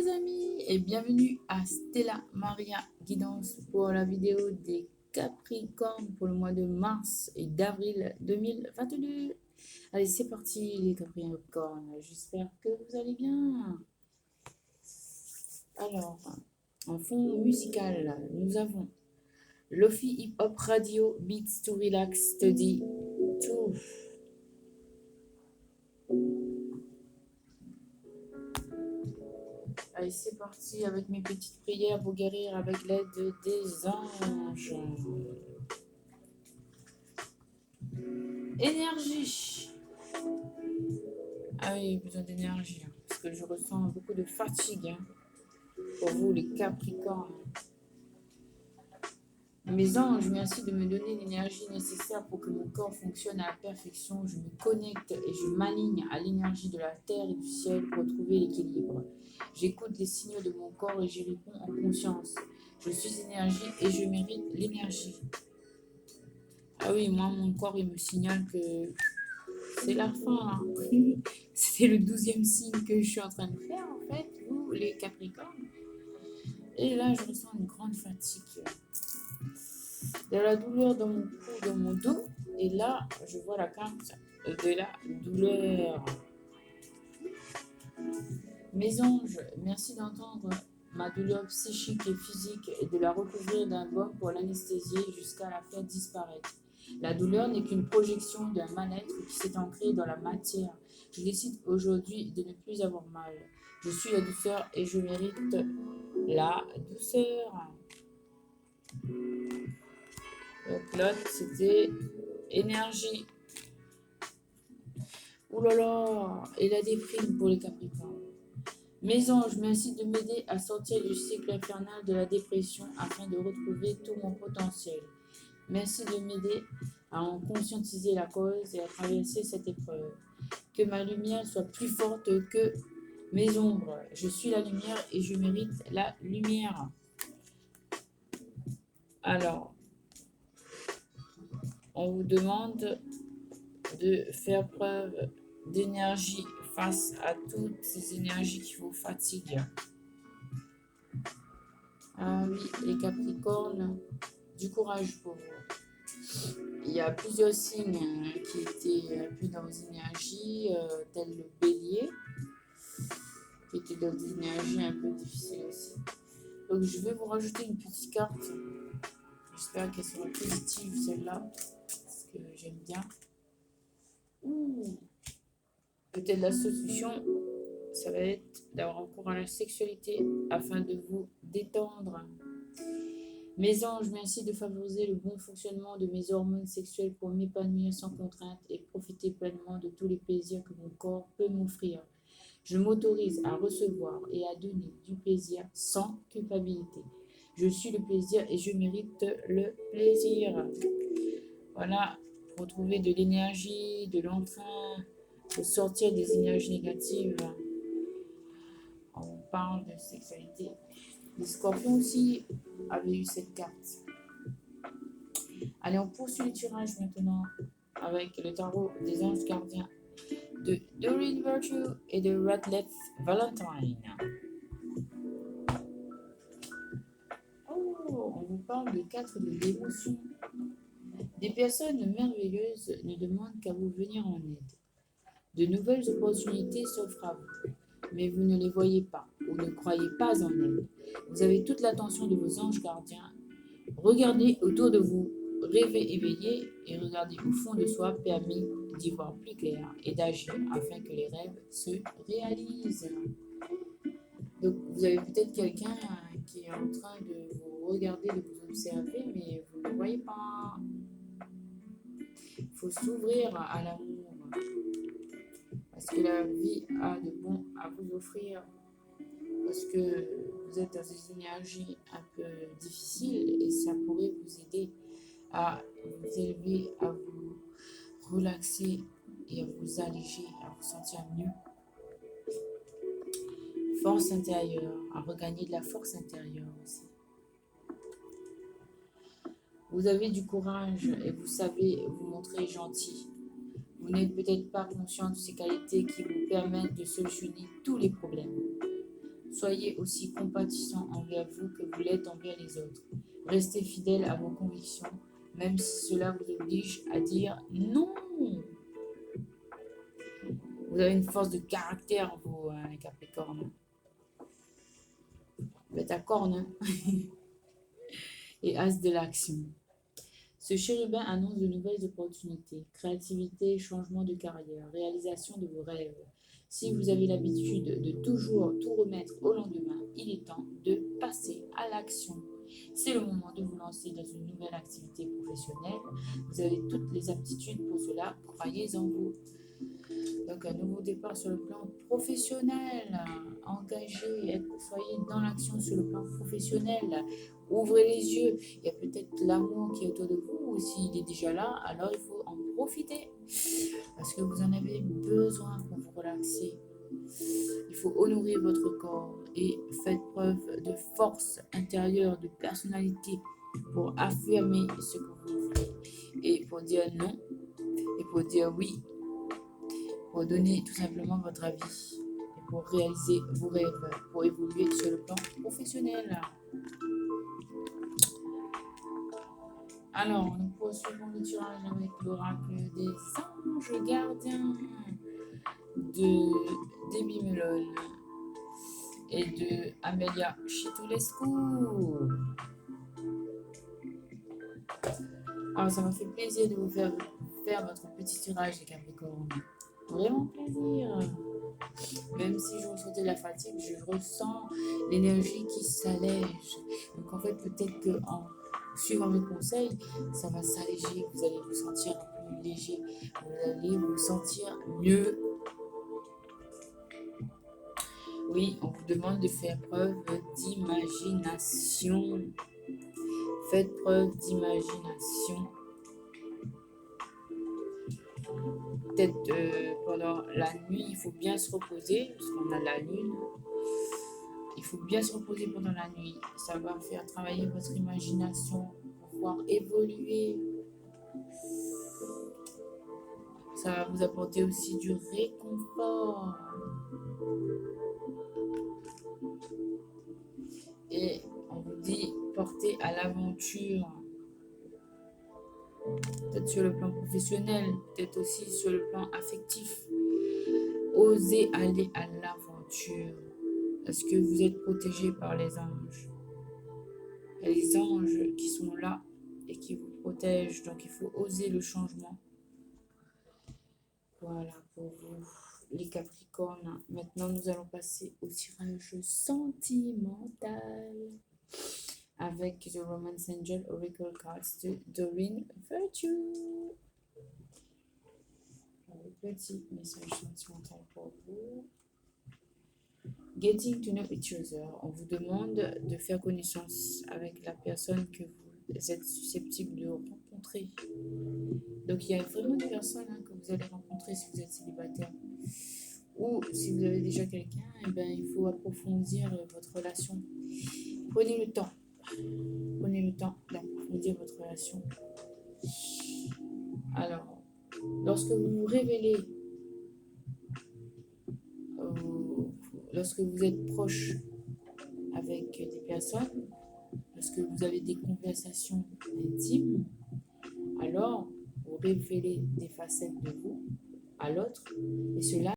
les amis et bienvenue à Stella Maria Guidance pour la vidéo des Capricornes pour le mois de mars et d'avril 2022. Allez, c'est parti les Capricornes, j'espère que vous allez bien. Alors, en fond musical, nous avons Lofi Hip Hop Radio Beats to Relax Study 2. Allez, c'est parti avec mes petites prières pour guérir avec l'aide des anges. Énergie. Ah oui, besoin d'énergie, parce que je ressens beaucoup de fatigue pour vous, les Capricornes. Mes anges, merci de me donner l'énergie nécessaire pour que mon corps fonctionne à la perfection. Je me connecte et je m'aligne à l'énergie de la terre et du ciel pour trouver l'équilibre. J'écoute les signaux de mon corps et j'y réponds en conscience. Je suis énergie et je mérite l'énergie. Ah oui, moi, mon corps, il me signale que c'est la fin. C'est le 12e signe que je suis en train de faire, en fait, vous, les Capricornes. Et là, je ressens une grande fatigue. De la douleur dans mon cou, dans mon dos. Et là, je vois la carte de la douleur. Mes anges, merci d'entendre ma douleur psychique et physique et de la recouvrir d'un baume pour l'anesthésier jusqu'à la faire disparaître. La douleur n'est qu'une projection d'un mal-être qui s'est ancré dans la matière. Je décide aujourd'hui de ne plus avoir mal. Je suis la douceur et je mérite la douceur. Donc l'autre, c'était énergie. Ouh là là, et la déprime pour les Capricornes. Mes anges, merci de m'aider à sortir du cycle infernal de la dépression afin de retrouver tout mon potentiel. Merci de m'aider à en conscientiser la cause et à traverser cette épreuve. Que ma lumière soit plus forte que mes ombres. Je suis la lumière et je mérite la lumière. Alors, on vous demande de faire preuve d'énergie face à toutes ces énergies qui vous fatiguent. Ah oui, les Capricornes, du courage pour vous. Il y a plusieurs signes qui étaient un peu dans vos énergies, tel le bélier, qui était dans des énergies un peu difficiles aussi. Donc je vais vous rajouter une petite carte. J'espère qu'elle sera positive celle-là, parce que j'aime bien. Peut-être la solution, ça va être d'avoir recours à la sexualité afin de vous détendre. Mes anges, merci de favoriser le bon fonctionnement de mes hormones sexuelles pour m'épanouir sans contrainte et profiter pleinement de tous les plaisirs que mon corps peut m'offrir. Je m'autorise à recevoir et à donner du plaisir sans culpabilité. Je suis le plaisir et je mérite le plaisir. Voilà, retrouver de l'énergie, de l'entrain, de sortir des énergies négatives. On parle de sexualité. Les scorpions aussi avaient eu cette carte. Allez, on poursuit le tirage maintenant avec le tarot des anges gardiens de Doreen Virtue et de Radleth Valentine. Oh, on vous parle de 4 de l'émotion. Des personnes merveilleuses ne demandent qu'à vous venir en aide. De nouvelles opportunités s'offrent à vous, mais vous ne les voyez pas ou ne croyez pas en elles. Vous avez toute l'attention de vos anges gardiens. Regardez autour de vous, rêvez éveillé et regardez au fond de soi permis d'y voir plus clair et d'agir afin que les rêves se réalisent. Donc vous avez peut-être quelqu'un qui est en train de vous regarder, de vous observer, mais vous ne le voyez pas. Il faut s'ouvrir à l'amour parce que la vie a de bon à vous offrir. Parce que vous êtes dans des énergies un peu difficiles et ça pourrait vous aider à vous élever, à vous relaxer et à vous alléger, à vous sentir mieux. Force intérieure, à regagner de la force intérieure aussi. Vous avez du courage et vous savez vous montrer gentil. Vous n'êtes peut-être pas conscient de ces qualités qui vous permettent de solutionner tous les problèmes. Soyez aussi compatissant envers vous que vous l'êtes envers les autres. Restez fidèle à vos convictions, même si cela vous oblige à dire non. Vous avez une force de caractère, vous, les Capricornes. Vous êtes à corne. Et as de l'action. Ce chérubin annonce de nouvelles opportunités, créativité, changement de carrière, réalisation de vos rêves. Si vous avez l'habitude de toujours tout remettre au lendemain, il est temps de passer à l'action. C'est le moment de vous lancer dans une nouvelle activité professionnelle. Vous avez toutes les aptitudes pour cela, croyez en vous. Donc un nouveau départ sur le plan professionnel, engagé, soyez dans l'action sur le plan professionnel, ouvrez les yeux, il y a peut-être l'amour qui est autour de vous, ou s'il est déjà là, alors il faut en profiter, parce que vous en avez besoin pour vous relaxer. Il faut honorer votre corps et faites preuve de force intérieure, de personnalité pour affirmer ce que vous voulez et pour dire non et pour dire oui, pour donner tout simplement votre avis et pour réaliser vos rêves, pour évoluer sur le plan professionnel. Alors, nous poursuivons le tirage avec l'oracle des anges gardiens de Debbie Melon et de Amelia Chitulescu. Alors, ça m'a fait plaisir de vous faire votre petit tirage des Capricornes. Vraiment plaisir. Même si je ressentais la fatigue, je ressens l'énergie qui s'allège. Donc en fait, peut-être qu'en suivant mes conseils, ça va s'alléger. Vous allez vous sentir un peu léger. Vous allez vous sentir mieux. Oui, on vous demande de faire preuve d'imagination. Faites preuve d'imagination. Peut-être pendant la nuit, il faut bien se reposer, parce qu'on a la lune. Il faut bien se reposer pendant la nuit. Ça va faire travailler votre imagination pour pouvoir évoluer. Ça va vous apporter aussi du réconfort. Et on vous dit porter à l'aventure. Peut-être sur le plan professionnel, peut-être aussi sur le plan affectif. Osez aller à l'aventure. Parce que vous êtes protégé par les anges. Il y a les anges qui sont là et qui vous protègent. Donc il faut oser le changement. Voilà pour vous, les Capricornes. Maintenant, nous allons passer au tirage sentimental avec The Romance Angel Oracle Cards de Doreen Virtue. Petit message sentimental pour vous. Getting to know each other. On vous demande de faire connaissance avec la personne que vous êtes susceptible de rencontrer. Donc, il y a vraiment des personnes que vous allez rencontrer si vous êtes célibataire. Ou si vous avez déjà quelqu'un, il faut approfondir votre relation. Prenez le temps. Prenez le temps d'approfondir votre relation. Alors, lorsque vous vous révélez, lorsque vous êtes proche avec des personnes, lorsque vous avez des conversations intimes, alors vous révélez des facettes de vous à l'autre et cela